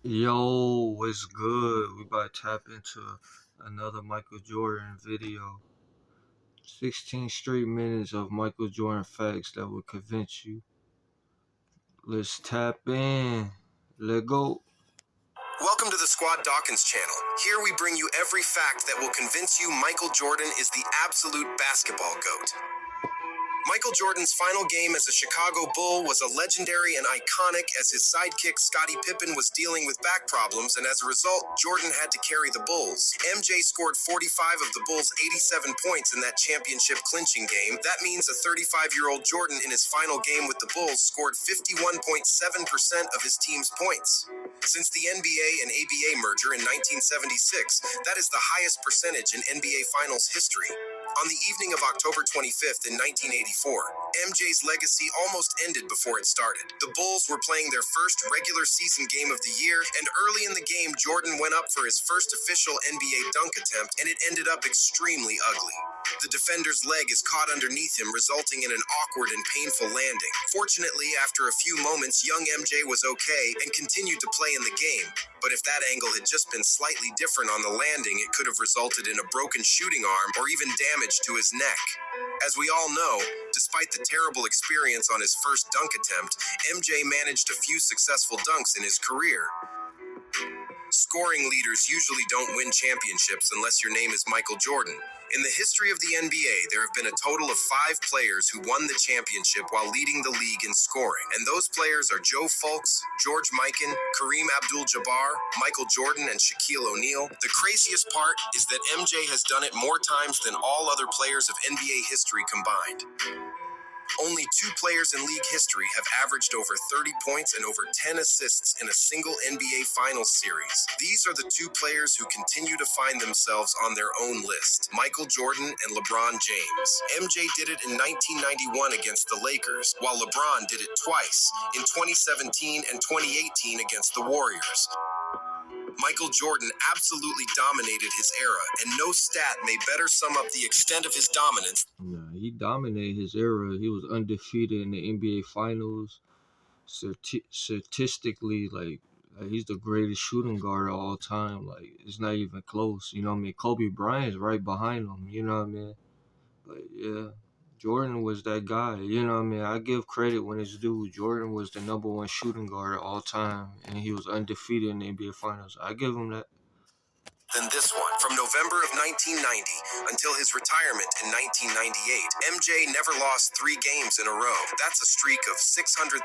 Yo, what's good? We about to tap into another Michael Jordan video. 16 straight minutes of Michael Jordan facts that will convince you. Let's tap in. Let go. Welcome to the Squad Dawkins channel. Here we bring you every fact that will convince you Michael Jordan is the absolute basketball GOAT. Michael Jordan's final game as a Chicago Bull was a legendary and iconic as his sidekick Scottie Pippen was dealing with back problems, and as a result, Jordan had to carry the Bulls. MJ scored 45 of the Bulls' 87 points in that championship clinching game. That means a 35-year-old Jordan in his final game with the Bulls scored 51.7% of his team's points. Since the NBA and ABA merger in 1976, that is the highest percentage in NBA Finals history. On the evening of October 25th in 1984, MJ's legacy almost ended before it started. The Bulls were playing their first regular season game of the year, and early in the game, Jordan went up for his first official NBA dunk attempt, and it ended up extremely ugly. The defender's leg is caught underneath him, resulting in an awkward and painful landing. Fortunately, after a few moments, young MJ was okay and continued to play in the game. But if that angle had just been slightly different on the landing, it could have resulted in a broken shooting arm or even damage to his neck. As we all know, despite the terrible experience on his first dunk attempt, MJ managed a few successful dunks in his career. Scoring leaders usually don't win championships unless your name is Michael Jordan. In the history of the NBA, there have been a total of 5 players who won the championship while leading the league in scoring. And those players are Joe Fulks, George Mikan, Kareem Abdul-Jabbar, Michael Jordan, and Shaquille O'Neal. The craziest part is that MJ has done it more times than all other players of NBA history combined. Only 2 players in league history have averaged over 30 points and over 10 assists in a single NBA Finals series. These are the 2 players who continue to find themselves on their own list: Michael Jordan and LeBron James. MJ did it in 1991 against the Lakers, while LeBron did it twice, in 2017 and 2018 against the Warriors. Michael Jordan absolutely dominated his era, and no stat may better sum up the extent of his dominance. Yeah, he dominated his era. He was undefeated in the NBA Finals. Statistically, he's the greatest shooting guard of all time. Like, it's not even close. You know what I mean? Kobe Bryant's right behind him. You know what I mean? But yeah, Jordan was that guy. You know what I mean? I give credit when it's due. Jordan was the number 1 shooting guard of all time, and he was undefeated in the NBA Finals. I give him that. Than this one. From November of 1990 until his retirement in 1998, MJ never lost 3 games in a row. That's a streak of 632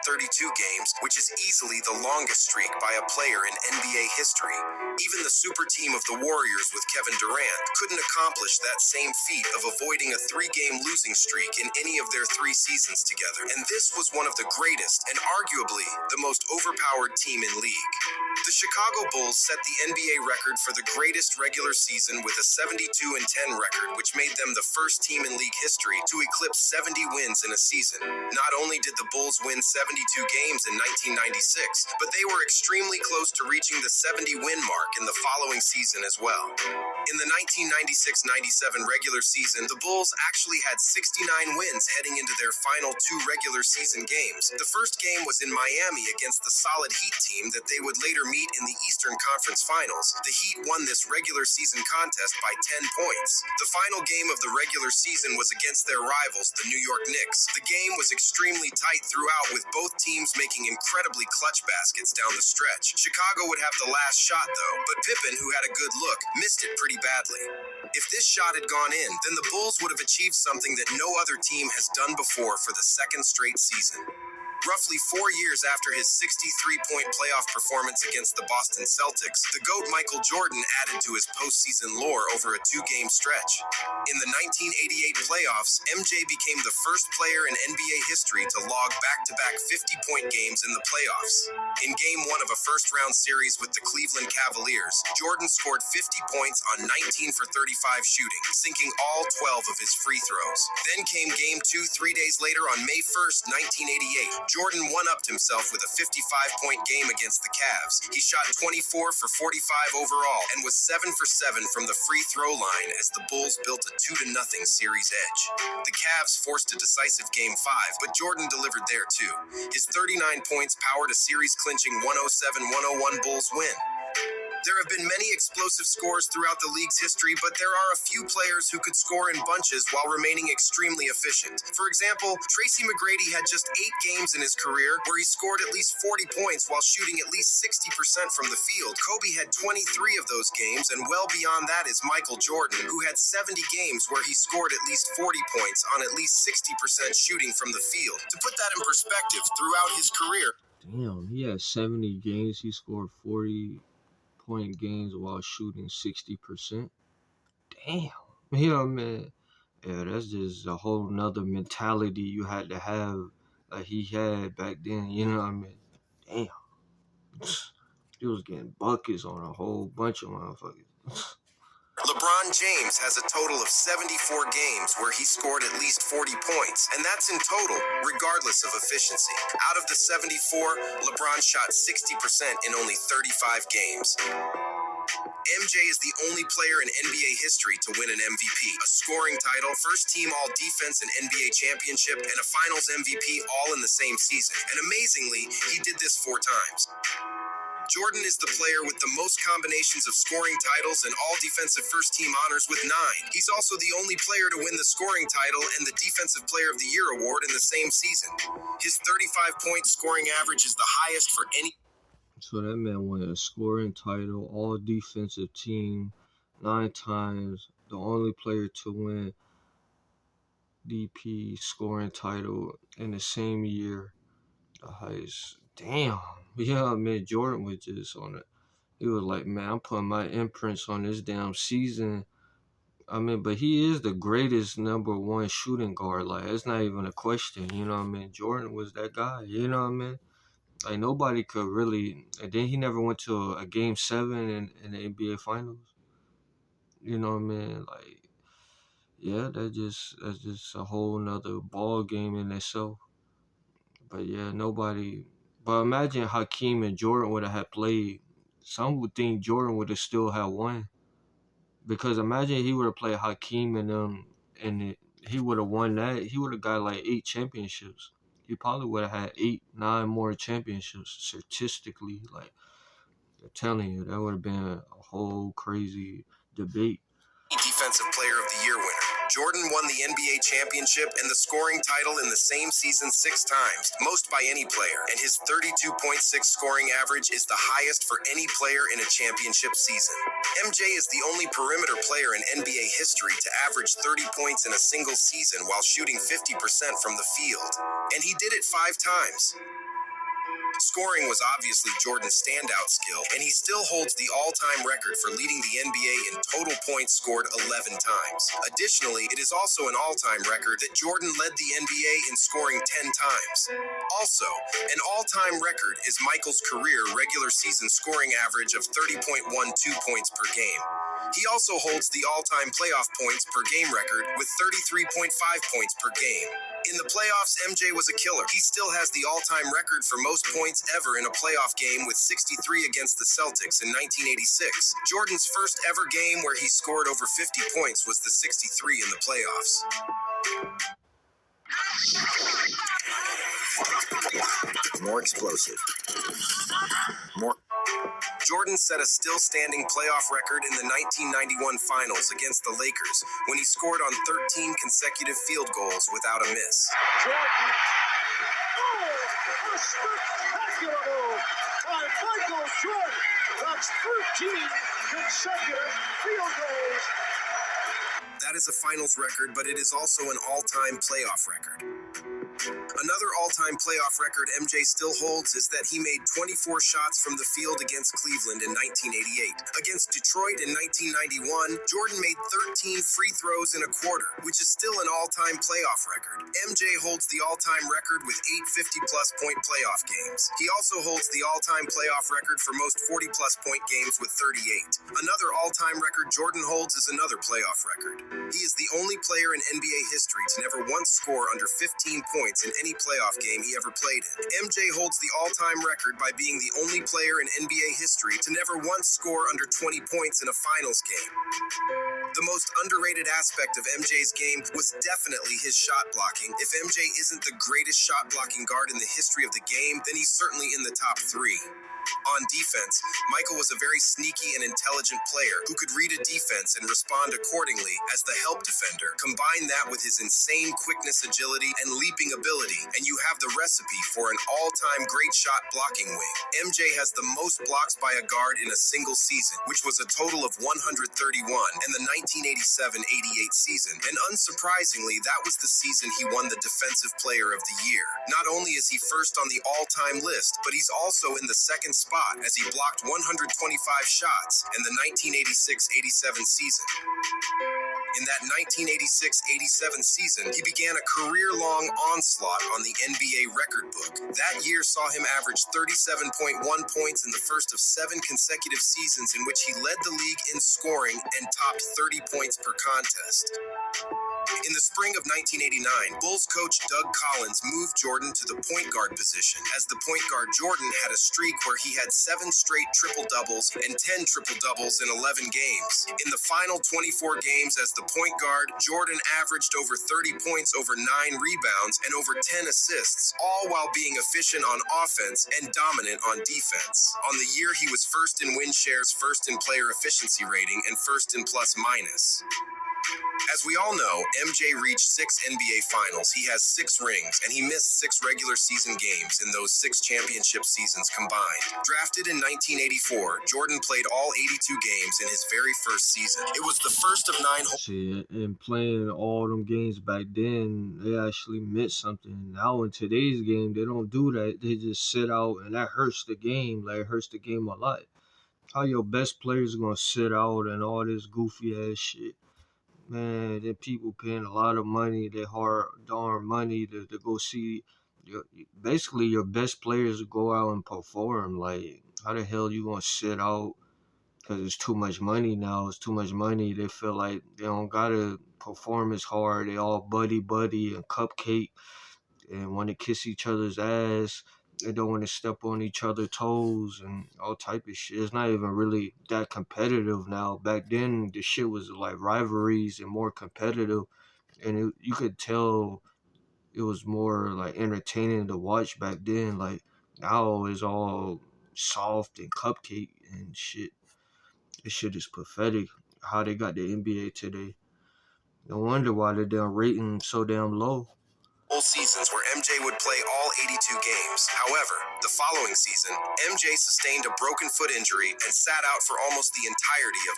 games, which is easily the longest streak by a player in NBA history. Even the super team of the Warriors with Kevin Durant couldn't accomplish that same feat of avoiding a 3-game losing streak in any of their 3 seasons together. And this was one of the greatest and arguably the most overpowered team in league. The Chicago Bulls set the NBA record for the greatest regular season with a 72-10 record, which made them the first team in league history to eclipse 70 wins in a season. Not only did the Bulls win 72 games in 1996, but they were extremely close to reaching the 70-win mark in the following season as well. In the 1996-97 regular season, the Bulls actually had 69 wins heading into their final 2 regular season games. The first game was in Miami against the solid Heat team that they would later meet in the Eastern Conference Finals. The Heat won this regular season contest by 10 points. The final game of the regular season was against their rivals, the New York Knicks. The game was extremely tight throughout, with both teams making incredibly clutch baskets down the stretch. Chicago would have the last shot though, but Pippen, who had a good look, missed it pretty badly. If this shot had gone in, then the Bulls would have achieved something that no other team has done before for the 2nd straight season. Roughly 4 years after his 63-point playoff performance against the Boston Celtics, the GOAT Michael Jordan added to his postseason lore over a 2-game stretch. In the 1988 playoffs, MJ became the first player in NBA history to log back-to-back 50-point games in the playoffs. In Game 1 of a first-round series with the Cleveland Cavaliers, Jordan scored 50 points on 19 for 35 shooting, sinking all 12 of his free throws. Then came Game 2 3 days later on May 1st, 1988. Jordan one-upped himself with a 55-point game against the Cavs. He shot 24 for 45 overall and was 7 for 7 from the free throw line as the Bulls built a 2-0 series edge. The Cavs forced a decisive Game 5, but Jordan delivered there too. His 39 points powered a series-clinching 107-101 Bulls win. There have been many explosive scores throughout the league's history, but there are a few players who could score in bunches while remaining extremely efficient. For example, Tracy McGrady had just 8 games in his career where he scored at least 40 points while shooting at least 60% from the field. Kobe had 23 of those games, and well beyond that is Michael Jordan, who had 70 games where he scored at least 40 points on at least 60% shooting from the field. To put that in perspective, throughout his career, Damn, he had 70 games. He scored 40-point games while shooting 60%. Damn. Yeah, man. Yeah, that's just a whole nother mentality you had to have, like he had back then. You know what I mean? Damn. He was getting buckets on a whole bunch of motherfuckers. LeBron James has a total of 74 games where he scored at least 40 points, and that's in total, regardless of efficiency. Out of the 74, LeBron shot 60% in only 35 games. MJ is the only player in NBA history to win an MVP, a scoring title, first team all-defense and NBA championship, and a finals MVP all in the same season. And amazingly, he did this 4 times. Jordan is the player with the most combinations of scoring titles and all-defensive first-team honors with 9. He's also the only player to win the scoring title and the Defensive Player of the Year award in the same season. His 35-point scoring average is the highest for any. So that man won a scoring title, all defensive team, 9 times. The only player to win DP scoring title in the same year. The highest. Damn. Yeah, man, Jordan was just on it. He was like, man, I'm putting my imprints on this damn season. I mean, but he is the greatest #1 shooting guard. Like, it's not even a question. You know what I mean? Jordan was that guy. You know what I mean? Like, nobody could really. And then he never went to a Game 7 in the NBA Finals. You know what I mean? Like, yeah, that's just a whole nother ball game in itself. But yeah, nobody. But imagine Hakeem and Jordan would have played. Some would think Jordan would have still had won. Because imagine he would have played Hakeem and he would have won that. He would have got like 8 championships. He probably would have had 8, 9 more championships statistically. Like, I'm telling you, that would have been a whole crazy debate. Defensive Player of the Year winner. Jordan won the NBA championship and the scoring title in the same season 6 times, most by any player, and his 32.6 scoring average is the highest for any player in a championship season. MJ is the only perimeter player in NBA history to average 30 points in a single season while shooting 50% from the field, and he did it 5 times. Scoring was obviously Jordan's standout skill, and he still holds the all-time record for leading the NBA in total points scored 11 times. Additionally, it is also an all-time record that Jordan led the NBA in scoring 10 times. Also, an all-time record is Michael's career regular season scoring average of 30.12 points per game. He also holds the all-time playoff points per game record with 33.5 points per game. In the playoffs, MJ was a killer. He still has the all-time record for most points ever in a playoff game with 63 against the Celtics in 1986. Jordan's first ever game where he scored over 50 points was the 63 in the playoffs. More explosive. Jordan set a still-standing playoff record in the 1991 Finals against the Lakers when he scored on 13 consecutive field goals without a miss. Jordan. Oh, a spectacular move by Michael Jordan. That's 13 consecutive field goals. That is a finals record, but it is also an all-time playoff record. Another all-time playoff record MJ still holds is that he made 24 shots from the field against Cleveland in 1988. Against Detroit in 1991, Jordan made 13 free throws in a quarter, which is still an all-time playoff record. MJ holds the all-time record with 8 50-plus point playoff games. He also holds the all-time playoff record for most 40-plus point games with 38. Another all-time record Jordan holds is another playoff record. He is the only player in NBA history to never once score under 15 points in any any playoff game he ever played in. MJ holds the all-time record by being the only player in NBA history to never once score under 20 points in a finals game. The most underrated aspect of MJ's game was definitely his shot blocking. If MJ isn't the greatest shot blocking guard in the history of the game, then he's certainly in the top 3. On defense, Michael was a very sneaky and intelligent player who could read a defense and respond accordingly as the help defender. Combine that with his insane quickness, agility, and leaping ability, and you have the recipe for an all-time great shot blocking wing. MJ has the most blocks by a guard in a single season, which was a total of 131 in the 1987-88 season, and unsurprisingly, that was the season he won the Defensive Player of the Year. Not only is he first on the all-time list, but he's also in the second spot as he blocked 125 shots in the 1986-87 season. In that 1986-87 season, he began a career-long onslaught on the NBA record book. That year saw him average 37.1 points in the first of 7 consecutive seasons in which he led the league in scoring and topped 30 points per contest. In the spring of 1989, Bulls coach Doug Collins moved Jordan to the point guard position, as the point guard Jordan had a streak where he had 7 straight triple-doubles and 10 triple-doubles in 11 games. In the final 24 games as the point guard, Jordan averaged over 30 points, over 9 rebounds, and over 10 assists, all while being efficient on offense and dominant on defense. On the year, he was first in win shares, first in player efficiency rating, and first in plus-minus. As we all know, MJ reached 6 NBA Finals. He has 6 rings, and he missed 6 regular season games in those 6 championship seasons combined. Drafted in 1984, Jordan played all 82 games in his very first season. It was the first of 9 Shit, and playing all them games back then, they actually meant something. Now in today's game, they don't do that. They just sit out, and that hurts the game. Like, it hurts the game a lot. How your best players gonna sit out and all this goofy ass shit? Man, then people paying a lot of money, their hard darn money to go see basically your best players to go out and perform. Like, how the hell you gonna sit out because it's too much money now? It's too much money. They feel like they don't gotta perform as hard. They all buddy and cupcake and want to kiss each other's ass. They don't want to step on each other's toes and all type of shit. It's not even really that competitive now. Back then, the shit was like rivalries and more competitive, and you could tell it was more like entertaining to watch back then. Like, now it's all soft and cupcake and shit. This shit is pathetic. How they got the NBA today. No wonder why the damn rating so damn low. seasons where MJ would play all 82 games. However, the following season, MJ sustained a broken foot injury and sat out for almost the entirety of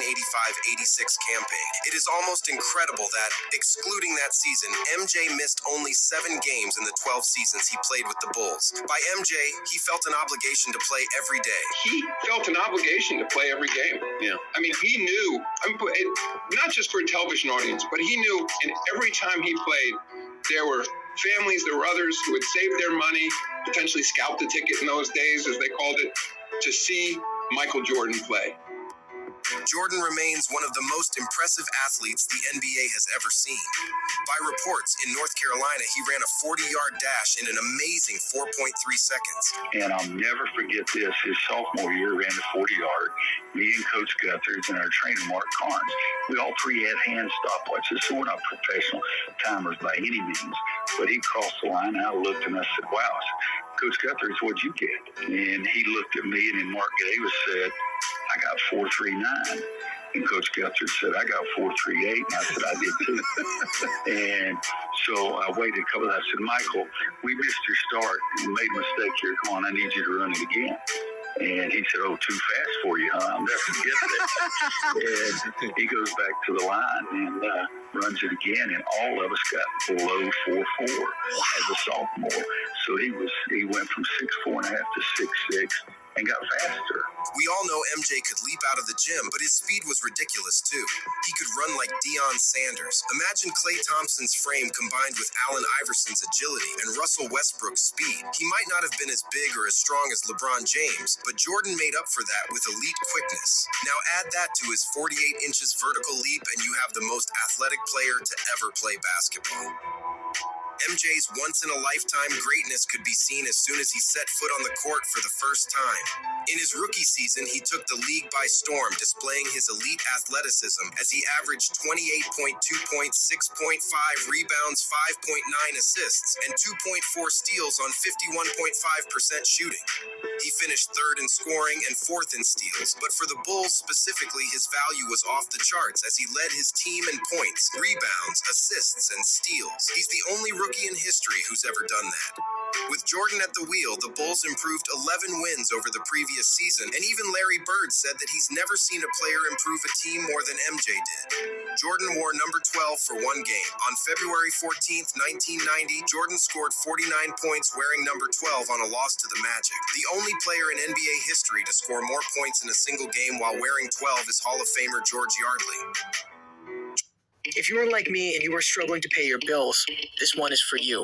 1985-86 campaign. It is almost incredible that, excluding that season, MJ missed only 7 games in the 12 seasons he played with the Bulls. By MJ, he felt an obligation to play every day. He felt an obligation to play every game. Yeah. I mean, he knew, not just for a television audience, but he knew, and every time he played, there were families, there were others who would save their money, potentially scalp the ticket in those days, as they called it, to see Michael Jordan play. Jordan remains one of the most impressive athletes the NBA has ever seen. By reports, in North Carolina, he ran a 40-yard dash in an amazing 4.3 seconds. And I'll never forget this. His sophomore year, ran the 40-yard. Me and Coach Guthers and our trainer, Mark Carnes, we all three had hand stopwatches, so we're not professional timers by any means. But he crossed the line, and I looked, and I said, wow, Coach Guthers, what'd you get? And he looked at me, and then Mark Davis said, I got 4.39. And Coach Guthers said, I got 4.38. And I said, I did too. And so I waited a couple of I said, Michael, we missed your start and made a mistake here. Come on, I need you to run it again. And he said, oh, too fast for you, huh? I'll never forget that. And he goes back to the line and runs it again. And all of us got below 4.4 as a sophomore. So he went from 6.4 and a half to 6.6. and got faster. We all know MJ could leap out of the gym, but his speed was ridiculous too. He could run like Deion Sanders. Imagine Klay Thompson's frame combined with Allen Iverson's agility and Russell Westbrook's speed. He might not have been as big or as strong as LeBron James, but Jordan made up for that with elite quickness. Now add that to his 48 inches vertical leap and you have the most athletic player to ever play basketball. MJ's once-in-a-lifetime greatness could be seen as soon as he set foot on the court for the first time. In his rookie season, he took the league by storm, displaying his elite athleticism as he averaged 28.2 points, 6.5 rebounds, 5.9 assists, and 2.4 steals on 51.5% shooting. He finished third in scoring and fourth in steals, but for the Bulls specifically, his value was off the charts as he led his team in points, rebounds, assists, and steals. He's the only rookie in history who's ever done that. With Jordan at the wheel, the Bulls improved 11 wins over the previous season, and even Larry Bird said that he's never seen a player improve a team more than MJ did. Jordan wore number 12 for one game. On February 14th, 1990, Jordan scored 49 points wearing number 12 on a loss to the Magic. The only player in NBA history to score more points in a single game while wearing 12 is Hall of Famer George Yardley. If you are like me and you are struggling to pay your bills, this one is for you.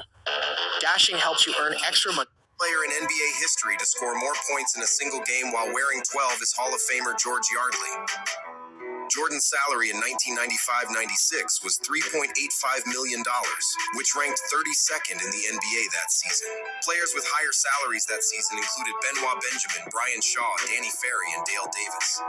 Dashing helps you earn extra money. Player in NBA history to score more points in a single game while wearing 12 is Hall of Famer George Yardley. Jordan's salary in 1995-96 was $3.85 million, which ranked 32nd in the NBA that season. Players with higher salaries that season included Benoit Benjamin, Brian Shaw, Danny Ferry, and Dale Davis.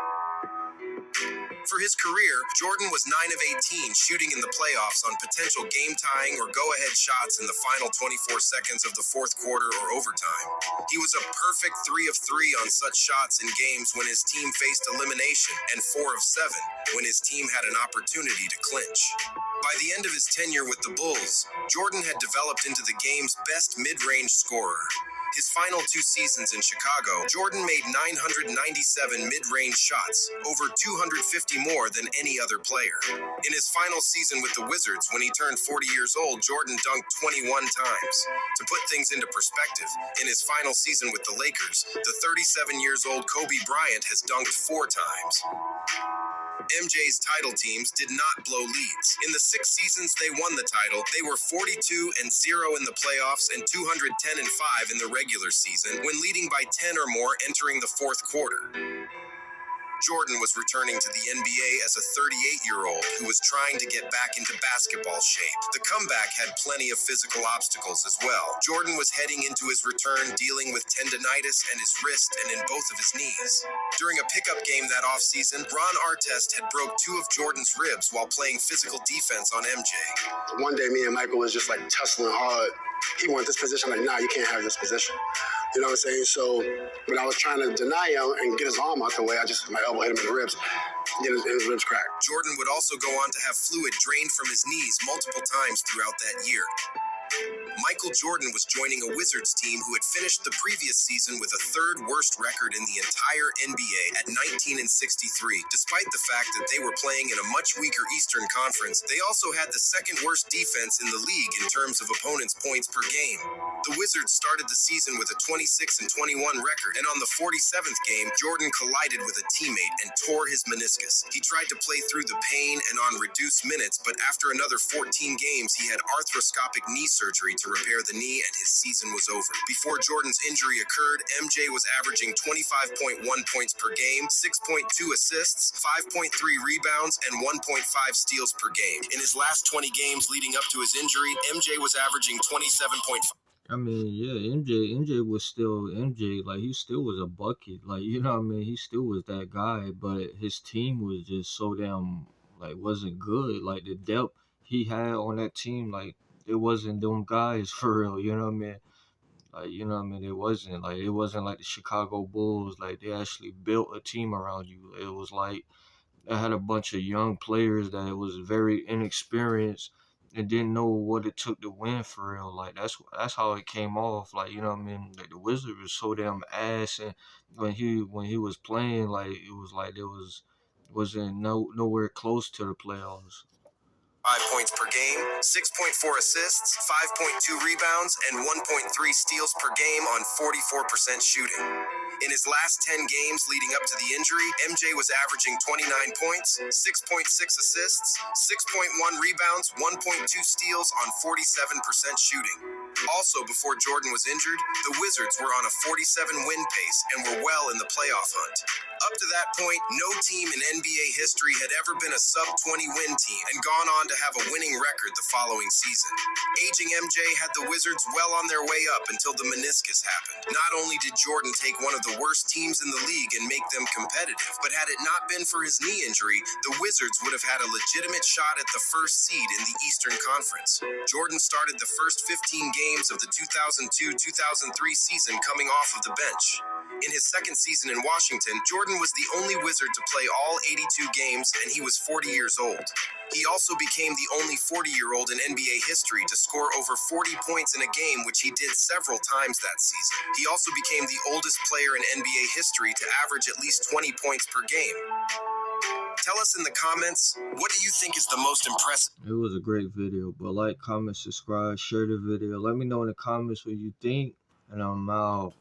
For his career, Jordan was 9 of 18 shooting in the playoffs on potential game-tying or go-ahead shots in the final 24 seconds of the fourth quarter or overtime. He was a perfect 3 of 3 on such shots in games when his team faced elimination and 4 of 7 when his team had an opportunity to clinch. By the end of his tenure with the Bulls, Jordan had developed into the game's best mid-range scorer. His final 2 seasons in Chicago, Jordan made 997 mid-range shots, over 250 more than any other player. In his final season with the Wizards, when he turned 40 years old, Jordan dunked 21 times. To put things into perspective, in his final season with the Lakers, the 37 years old Kobe Bryant has dunked 4 times. MJ's title teams did not blow leads. In the 6 seasons they won the title, they were 42-0 in the playoffs and 210-5 in the regular season, when leading by 10 or more entering the fourth quarter. Jordan was returning to the NBA as a 38-year-old who was trying to get back into basketball shape. The comeback had plenty of physical obstacles as well. Jordan was heading into his return dealing with tendinitis in his wrist and in both of his knees. During a pickup game that offseason, Ron Artest had broke 2 of Jordan's ribs while playing physical defense on MJ. One day, me and Michael was just like tussling hard. He wanted this position. I'm like, nah, you can't have this position. You know what I'm saying? So when I was trying to deny him and get his arm out the way, my elbow hit him in the ribs. His ribs cracked. Jordan would also go on to have fluid drained from his knees multiple times throughout that year. Michael Jordan was joining a Wizards team who had finished the previous season with a 3rd worst record in the entire NBA at 19-63. Despite the fact that they were playing in a much weaker Eastern Conference, they also had the 2nd worst defense in the league in terms of opponents' points per game. The Wizards started the season with a 26-21 record, and on the 47th game, Jordan collided with a teammate and tore his meniscus. He tried to play through the pain and on reduced minutes, but after another 14 games, he had arthroscopic knee surgery to repair the knee, and his season was over. Before Jordan's injury occurred, MJ was averaging 25.1 points per game, 6.2 assists, 5.3 rebounds, and 1.5 steals per game. In his last 20 games leading up to his injury, MJ was averaging 27.5. I mean, yeah, MJ was still MJ. Like, he still was a bucket. Like, you know what I mean? He still was that guy, but his team was just so damn, like, wasn't good. Like, the depth he had on that team, like, it wasn't them guys for real, you know what I mean? Like, you know what I mean? It wasn't like the Chicago Bulls. Like, they actually built a team around you. It was like they had a bunch of young players that was very inexperienced and didn't know what it took to win for real. Like, that's how it came off. Like, you know what I mean? Like, the Wizard was so damn ass, and when he was playing, like, it was like there wasn't nowhere close to the playoffs. 5 points per game, 6.4 assists, 5.2 rebounds, and 1.3 steals per game on 44% shooting. In his last 10 games leading up to the injury, MJ was averaging 29 points, 6.6 assists, 6.1 rebounds, 1.2 steals on 47% shooting. Also, before Jordan was injured, the Wizards were on a 47-win pace and were well in the playoff hunt. Up to that point, no team in NBA history had ever been a sub-20 win team and gone on to have a winning record the following season. Aging MJ had the Wizards well on their way up until the meniscus happened. Not only did Jordan take one of the worst teams in the league and make them competitive, but had it not been for his knee injury, the Wizards would have had a legitimate shot at the first seed in the Eastern Conference. Jordan started the first 15 games of the 2002-2003 season coming off of the bench. In his second season in Washington, Jordan was the only Wizard to play all 82 games, and he was 40 years old. He also became the only 40-year-old in NBA history to score over 40 points in a game, which he did several times that season. He also became the oldest player in NBA history to average at least 20 points per game. Tell us in the comments, what do you think is the most impressive? It was a great video, but like, comment, subscribe, share the video. Let me know in the comments what you think, and I'm out.